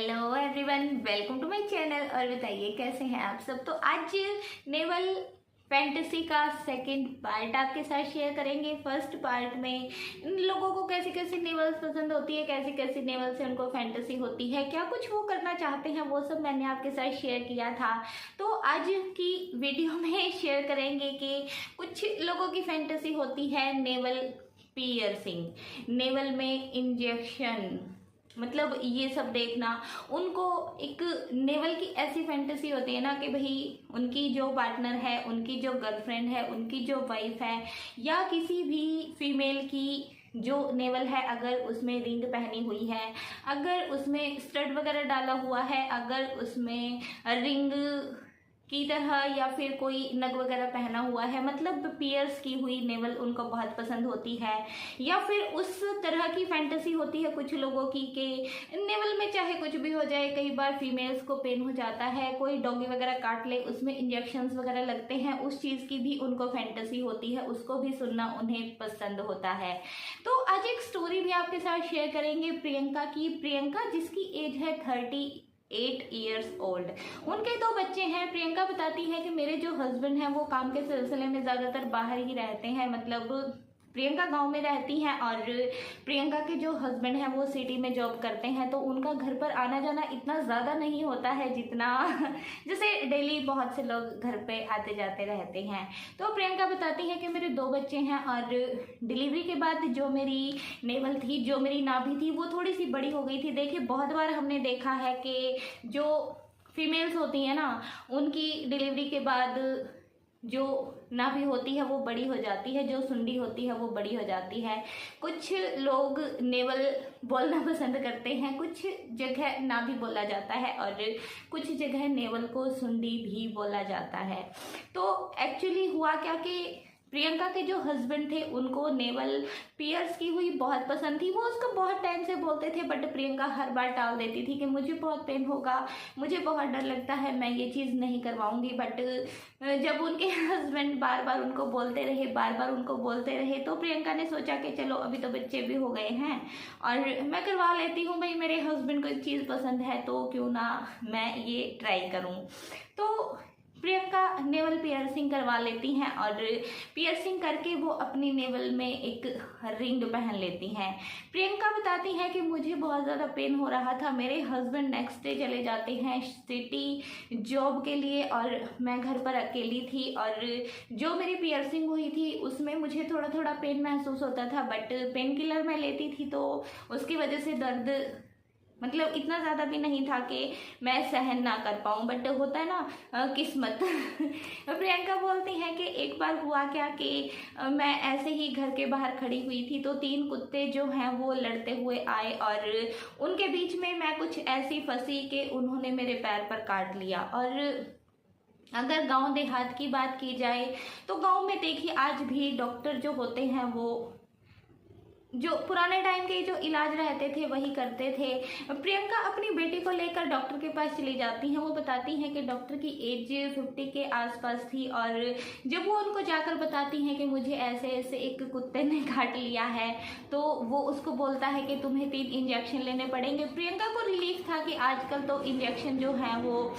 Hello everyone, welcome to my channel. और बताइए कैसे हैं आप सब। तो आज नेवल फैंटेसी का सेकंड पार्ट आपके साथ शेयर करेंगे। फर्स्ट पार्ट में इन लोगों को कैसी कैसी नेवल्स पसंद होती है, कैसी कैसी नेवल से उनको फैंटेसी होती है, क्या कुछ वो करना चाहते हैं, वो सब मैंने आपके साथ शेयर किया था। तो आज की वीडियो में शेयर करेंगे कि कुछ लोगों की फैंटेसी होती है नेवल पियर्सिंग, नेवल में इंजेक्शन, मतलब ये सब देखना। उनको एक नेवल की ऐसी फैंटेसी होती है ना कि भाई उनकी जो पार्टनर है, उनकी जो गर्लफ्रेंड है, उनकी जो वाइफ है, या किसी भी फीमेल की जो नेवल है, अगर उसमें रिंग पहनी हुई है, अगर उसमें स्टड वगैरह डाला हुआ है, अगर उसमें रिंग की तरह या फिर कोई नग वगैरह पहना हुआ है, मतलब पियर्स की हुई नेवल उनको बहुत पसंद होती है। या फिर उस तरह की फैंटेसी होती है कुछ लोगों की कि नेवल में चाहे कुछ भी हो जाए, कई बार फीमेल्स को पेन हो जाता है, कोई डॉगी वगैरह काट ले, उसमें इंजेक्शंस वगैरह लगते हैं, उस चीज़ की भी उनको फैंटेसी होती है, उसको भी सुनना उन्हें पसंद होता है। तो आज एक स्टोरी भी आपके साथ शेयर करेंगे प्रियंका की। प्रियंका जिसकी एज है 38 ईयर्स ओल्ड, उनके 2 बच्चे हैं। प्रियंका बताती है कि मेरे जो हस्बैंड हैं वो काम के सिलसिले में ज़्यादातर बाहर ही रहते हैं, मतलब प्रियंका गांव में रहती हैं और प्रियंका के जो हस्बैंड हैं वो सिटी में जॉब करते हैं। तो उनका घर पर आना जाना इतना ज़्यादा नहीं होता है जितना जैसे डेली बहुत से लोग घर पे आते जाते रहते हैं। तो प्रियंका बताती है कि मेरे 2 बच्चे हैं और डिलीवरी के बाद जो मेरी नेवल थी, जो मेरी नाभि थी, वो थोड़ी सी बड़ी हो गई थी। देखिए बहुत बार हमने देखा है कि जो फीमेल्स होती हैं ना, उनकी डिलीवरी के बाद जो नाभि होती है वो बड़ी हो जाती है, जो सुंडी होती है वो बड़ी हो जाती है। कुछ लोग नेवल बोलना पसंद करते हैं, कुछ जगह नाभि बोला जाता है और कुछ जगह नेवल को सुंडी भी बोला जाता है। तो एक्चुअली हुआ क्या कि प्रियंका के जो हस्बैंड थे उनको नेवल पियर्स की हुई बहुत पसंद थी। वो उसको बहुत टाइम से बोलते थे, बट प्रियंका हर बार टाल देती थी कि मुझे बहुत पेन होगा, मुझे बहुत डर लगता है, मैं ये चीज़ नहीं करवाऊंगी। बट जब उनके हस्बैंड बार बार उनको बोलते रहे, बार बार उनको बोलते रहे, तो प्रियंका ने सोचा कि चलो अभी तो बच्चे भी हो गए हैं और मैं करवा लेती हूँ। भाई मेरे हस्बैंड को एक चीज़ पसंद है तो क्यों ना मैं ये ट्राई करूँ। तो प्रियंका नेवल पियर्सिंग करवा लेती हैं और पियर्सिंग करके वो अपनी नेवल में एक रिंग पहन लेती हैं। प्रियंका बताती हैं कि मुझे बहुत ज़्यादा पेन हो रहा था, मेरे हस्बैंड नेक्स्ट डे चले जाते हैं सिटी जॉब के लिए और मैं घर पर अकेली थी और जो मेरी पियर्सिंग हुई थी उसमें मुझे थोड़ा थोड़ा पेन महसूस होता था, बट पेन किलर मैं लेती थी तो उसकी वजह से दर्द मतलब इतना ज़्यादा भी नहीं था कि मैं सहन ना कर पाऊँ, बट होता है ना किस्मत। प्रियंका बोलती हैं कि एक बार हुआ क्या कि मैं ऐसे ही घर के बाहर खड़ी हुई थी तो 3 कुत्ते जो हैं वो लड़ते हुए आए और उनके बीच में मैं कुछ ऐसी फंसी कि उन्होंने मेरे पैर पर काट लिया। और अगर गांव देहात की बात की जाए तो गांव में देखिए आज भी डॉक्टर जो होते हैं वो जो पुराने टाइम के जो इलाज रहते थे वही करते थे। प्रियंका अपनी बेटी को लेकर डॉक्टर के पास चली जाती हैं। वो बताती हैं कि डॉक्टर की एज 50 के आसपास थी और जब वो उनको जाकर बताती हैं कि मुझे ऐसे ऐसे एक कुत्ते ने काट लिया है, तो वो उसको बोलता है कि तुम्हें 3 इंजेक्शन लेने पड़ेंगे। प्रियंका को रिलीफ था कि आजकल तो इंजेक्शन जो है वो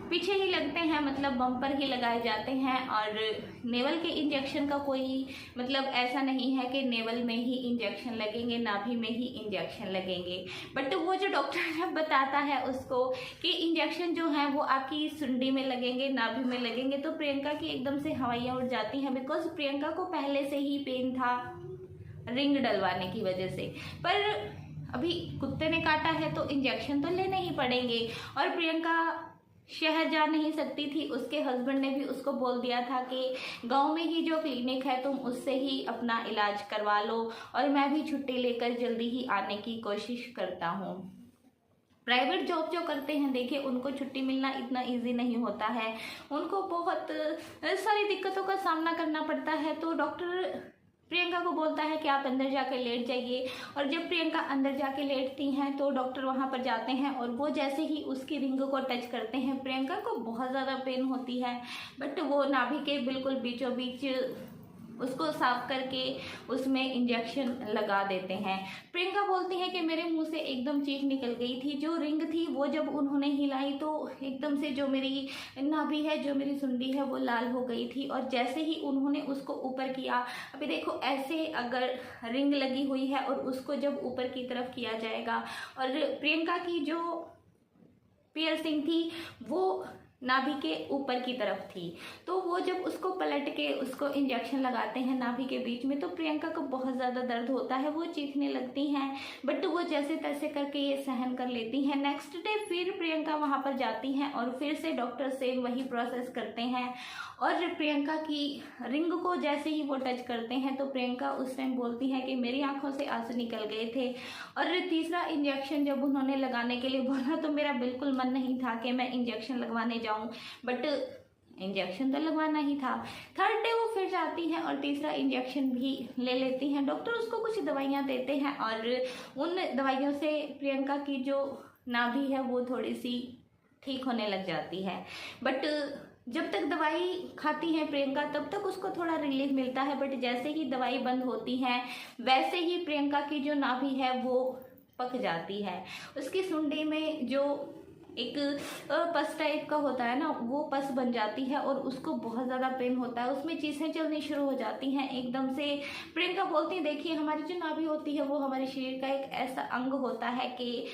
पीछे ही लगते हैं, मतलब बम पर ही लगाए जाते हैं और नेवल के इंजेक्शन का कोई मतलब ऐसा नहीं है कि नेवल में ही इंजेक्शन लगेंगे, नाभि में ही इंजेक्शन लगेंगे। बट वो जो डॉक्टर जब बताता है उसको कि इंजेक्शन जो है वो आपकी सुंडी में लगेंगे, नाभि में लगेंगे, तो प्रियंका की एकदम से हवाइयाँ उड़ जाती हैं। बिकॉज प्रियंका को पहले से ही पेन था रिंग डलवाने की वजह से, पर अभी कुत्ते ने काटा है तो इंजेक्शन तो लेने ही पड़ेंगे। और प्रियंका शहर जा नहीं सकती थी, उसके हस्बैंड ने भी उसको बोल दिया था कि गांव में ही जो क्लिनिक है तुम उससे ही अपना इलाज करवा लो और मैं भी छुट्टी लेकर जल्दी ही आने की कोशिश करता हूँ। प्राइवेट जॉब जो करते हैं देखिए उनको छुट्टी मिलना इतना इजी नहीं होता है, उनको बहुत सारी दिक्कतों का सामना करना पड़ता है। तो डॉक्टर प्रियंका को बोलता है कि आप अंदर जाकर लेट जाइए और जब प्रियंका अंदर जाके लेटती हैं तो डॉक्टर वहां पर जाते हैं और वो जैसे ही उसकी रिंग को टच करते हैं प्रियंका को बहुत ज़्यादा पेन होती है, बट वो नाभि के बिल्कुल बीचों बीच उसको साफ करके उसमें इंजेक्शन लगा देते हैं। प्रियंका बोलती है कि मेरे मुंह से एकदम चीख निकल गई थी। जो रिंग थी वो जब उन्होंने हिलाई तो एकदम से जो मेरी नाभि है, जो मेरी सुंडी है, वो लाल हो गई थी। और जैसे ही उन्होंने उसको ऊपर किया, अभी देखो ऐसे अगर रिंग लगी हुई है और उसको जब ऊपर की तरफ किया जाएगा, और प्रियंका की जो पियर्सिंग थी वो नाभि के ऊपर की तरफ थी, तो वो जब उसको पलट के उसको इंजेक्शन लगाते हैं नाभि के बीच में, तो प्रियंका को बहुत ज़्यादा दर्द होता है, वो चीखने लगती हैं, बट वो जैसे तैसे करके ये सहन कर लेती हैं। नेक्स्ट डे फिर प्रियंका वहाँ पर जाती हैं और फिर से डॉक्टर सेम वही प्रोसेस करते हैं, और प्रियंका की रिंग को जैसे ही वो टच करते हैं तो प्रियंका उस टाइम बोलती है कि मेरी आंखों से आंसू निकल गए थे। और तीसरा इंजेक्शन जब उन्होंने लगाने के लिए बोला तो मेरा बिल्कुल मन नहीं था कि मैं इंजेक्शन लगवाने जाऊं, बट इंजेक्शन तो लगवाना ही था। थर्ड डे वो फिर जाती हैं और तीसरा इंजेक्शन भी ले लेती हैं। डॉक्टर उसको कुछ दवाइयाँ देते हैं और उन दवाइयों से प्रियंका की जो नाभि है वो थोड़ी सी ठीक होने लग जाती है। बट जब तक दवाई खाती है प्रियंका तब तक उसको थोड़ा रिलीफ मिलता है, बट जैसे ही दवाई बंद होती है वैसे ही प्रियंका की जो नाभि है वो पक जाती है। उसकी सुंडी में जो एक पस टाइप का होता है ना, वो पस बन जाती है और उसको बहुत ज़्यादा पेन होता है, उसमें चीज़ें चलनी शुरू हो जाती हैं एकदम से। प्रियंका बोलती है देखिए हमारी जो नाभि होती है वो हमारे शरीर का एक ऐसा अंग होता है कि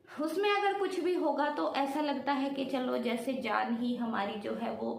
उसमें अगर कुछ भी होगा तो ऐसा लगता है कि चलो जैसे जान ही हमारी जो है वो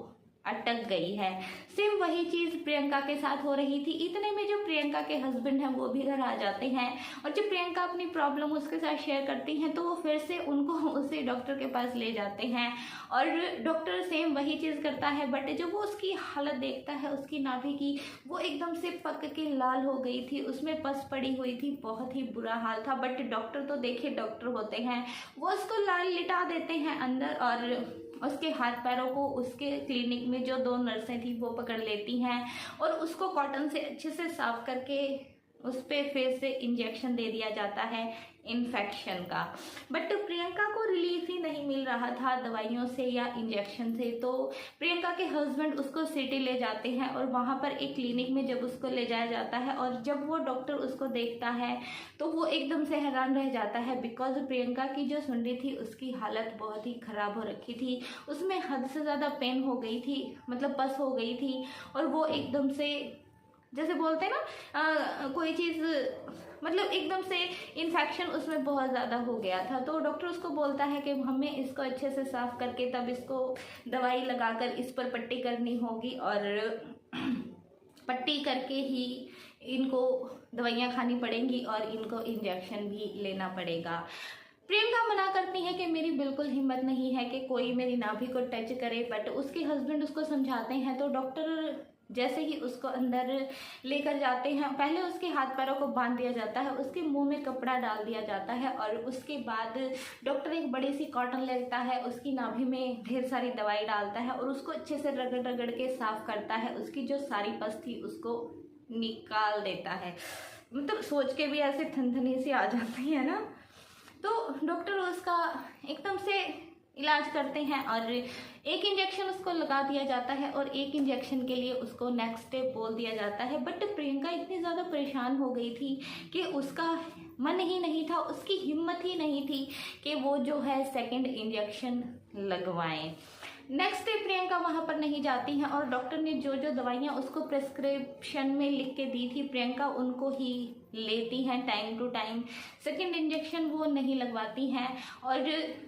अटक गई है। सेम वही चीज़ प्रियंका के साथ हो रही थी। इतने में जो प्रियंका के हस्बैंड हैं वो भी घर आ जाते हैं, और जब प्रियंका अपनी प्रॉब्लम उसके साथ शेयर करती हैं तो वो फिर से उनको उसे डॉक्टर के पास ले जाते हैं, और डॉक्टर सेम वही चीज़ करता है, बट जब वो उसकी हालत देखता है उसकी नाभि की, वो एकदम से पक के लाल हो गई थी, उसमें पस पड़ी हुई थी, बहुत ही बुरा हाल था। बट डॉक्टर तो देखिए डॉक्टर होते हैं, वो उसको लाल लिटा देते हैं अंदर, और उसके हाथ पैरों को उसके क्लिनिक में जो 2 नर्सें थी वो पकड़ लेती हैं और उसको कॉटन से अच्छे से साफ करके उस पर फिर से इंजेक्शन दे दिया जाता है इन्फेक्शन का। बट प्रियंका को रिलीफ ही नहीं मिल रहा था दवाइयों से या इंजेक्शन से, तो प्रियंका के हस्बैंड उसको सिटी ले जाते हैं और वहाँ पर एक क्लिनिक में जब उसको ले जाया जाता है और जब वो डॉक्टर उसको देखता है तो वो एकदम से हैरान रह जाता है, बिकॉज प्रियंका की जो सुंडी थी उसकी हालत बहुत ही ख़राब हो रखी थी, उसमें हद से ज़्यादा पेन हो गई थी, मतलब पस हो गई थी, और वो एकदम से जैसे बोलते हैं ना कोई चीज़ मतलब एकदम से इन्फेक्शन उसमें बहुत ज़्यादा हो गया था। तो डॉक्टर उसको बोलता है कि हमें इसको अच्छे से साफ़ करके तब इसको दवाई लगाकर इस पर पट्टी करनी होगी, और पट्टी करके ही इनको दवाइयाँ खानी पड़ेंगी और इनको इंजेक्शन भी लेना पड़ेगा। प्रियंका मना करती है कि मेरी बिल्कुल हिम्मत नहीं है कि कोई मेरी नाभि को टच करे, बट उसके हस्बैंड उसको समझाते हैं। तो डॉक्टर जैसे ही उसको अंदर लेकर जाते हैं, पहले उसके हाथ पैरों को बांध दिया जाता है, उसके मुंह में कपड़ा डाल दिया जाता है, और उसके बाद डॉक्टर एक बड़ी सी कॉटन लेता है, उसकी नाभि में ढेर सारी दवाई डालता है और उसको अच्छे से रगड़ रगड़ के साफ करता है, उसकी जो सारी पस थी उसको निकाल देता है। मतलब सोच के भी ऐसे थनथनी सी आ जाती है ना। तो डॉक्टर उसका एकदम से इलाज करते हैं और एक इंजेक्शन उसको लगा दिया जाता है और एक इंजेक्शन के लिए उसको नेक्स्ट डे बोल दिया जाता है। बट प्रियंका इतनी ज़्यादा परेशान हो गई थी कि उसका मन ही नहीं था, उसकी हिम्मत ही नहीं थी कि वो जो है सेकंड इंजेक्शन लगवाएं। नेक्स्ट डे प्रियंका वहाँ पर नहीं जाती हैं और डॉक्टर ने जो जो दवाइयाँ उसको प्रेस्क्रिप्शन में लिख के दी थी प्रियंका उनको ही लेती हैं time to time. Second injection वो नहीं लगवाती हैं, और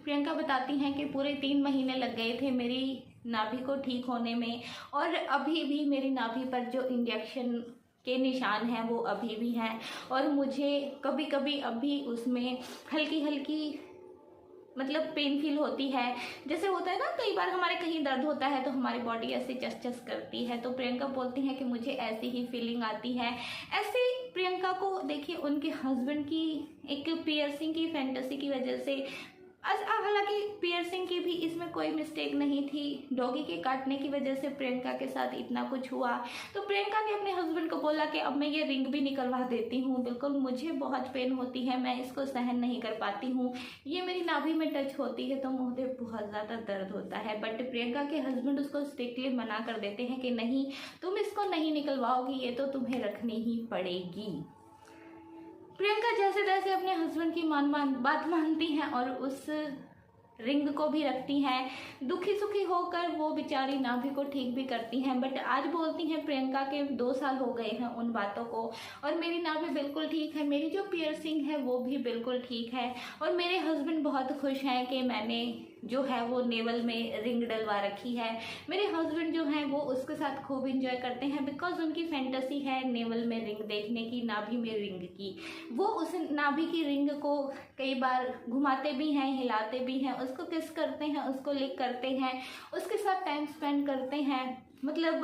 प्रियंका बताती हैं कि पूरे 3 महीने लग गए थे मेरी नाभि को ठीक होने में, और अभी भी मेरी नाभि पर जो इंजेक्शन के निशान हैं वो अभी भी हैं, और मुझे कभी कभी अभी उसमें हल्की हल्की मतलब पेन फील होती है। जैसे होता है ना कई बार हमारे कहीं दर्द होता है तो हमारी बॉडी ऐसे चस चस करती है, तो प्रियंका बोलती है कि मुझे ऐसी ही फीलिंग आती है। ऐसे प्रियंका को देखिए उनके हस्बैंड की एक पियर्सिंग की फैंटेसी की वजह से हालांकि पियर्सिंग की भी इसमें कोई मिस्टेक नहीं थी। डॉगी के काटने की वजह से प्रियंका के साथ इतना कुछ हुआ, तो प्रियंका ने अपने हस्बैंड को बोला कि अब मैं ये रिंग भी निकलवा देती हूँ, बिल्कुल मुझे बहुत पेन होती है, मैं इसको सहन नहीं कर पाती हूँ, ये मेरी नाभि में टच होती है तो मुझे बहुत ज़्यादा दर्द होता है। बट प्रियंका के हस्बैंड उसको स्ट्रिक्टली मना कर देते हैं कि नहीं, तुम इसको नहीं निकलवाओगी, ये तो तुम्हें रखनी ही पड़ेगी। प्रियंका जैसे तैसे अपने हस्बैंड की बात मानती हैं और उस रिंग को भी रखती हैं। दुखी सुखी होकर वो बेचारी नाभि को ठीक भी करती हैं। बट आज बोलती हैं प्रियंका के 2 साल हो गए हैं उन बातों को, और मेरी नाभि बिल्कुल ठीक है, मेरी जो पियर्सिंग है वो भी बिल्कुल ठीक है, और मेरे हस्बैंड बहुत खुश हैं कि मैंने जो है वो नेवल में रिंग डलवा रखी है। मेरे हस्बैंड जो हैं वो उसके साथ खूब इंजॉय करते हैं, बिकॉज उनकी फैंटेसी है नेवल में रिंग देखने की, नाभि में रिंग की। वो उस नाभि की रिंग को कई बार घुमाते भी हैं, हिलाते भी हैं, उसको किस करते हैं, उसको लिक करते हैं, उसके साथ टाइम स्पेंड करते हैं। मतलब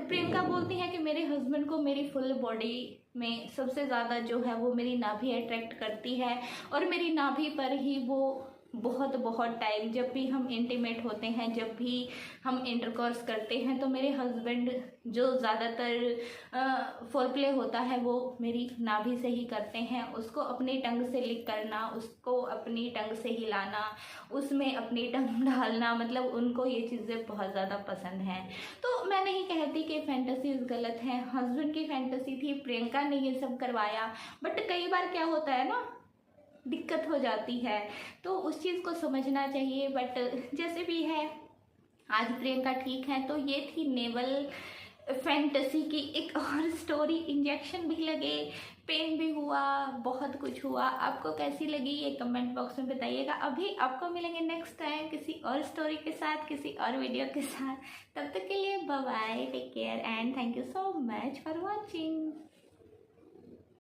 प्रियंका बोलती है कि मेरे हस्बैंड को मेरी फुल बॉडी में सबसे ज़्यादा जो है वो मेरी नाभि अट्रैक्ट करती है, और मेरी नाभि पर ही वो बहुत टाइम, जब भी हम इंटीमेट होते हैं, जब भी हम इंटरकोर्स करते हैं, तो मेरे हस्बैंड जो ज़्यादातर फोरप्ले होता है वो मेरी नाभि से ही करते हैं। उसको अपनी टंग से लिक करना, उसको अपनी टंग से हिलाना, उसमें अपनी टंग डालना, मतलब उनको ये चीज़ें बहुत ज़्यादा पसंद हैं। तो मैं नहीं कहती कि फैंटेसीज गलत हैं, हस्बैंड की फैंटेसी थी, प्रियंका ने ये सब करवाया। बट कई बार क्या होता है ना, दिक्कत हो जाती है, तो उस चीज़ को समझना चाहिए। बट जैसे भी है, आज प्रियंका ठीक है। तो ये थी नेवल फैंटेसी की एक और स्टोरी। इंजेक्शन भी लगे, पेन भी हुआ, बहुत कुछ हुआ। आपको कैसी लगी ये कमेंट बॉक्स में बताइएगा। अभी आपको मिलेंगे नेक्स्ट टाइम किसी और स्टोरी के साथ, किसी और वीडियो के साथ। तब तक के लिए bye bye, take care and thank you so much for watching.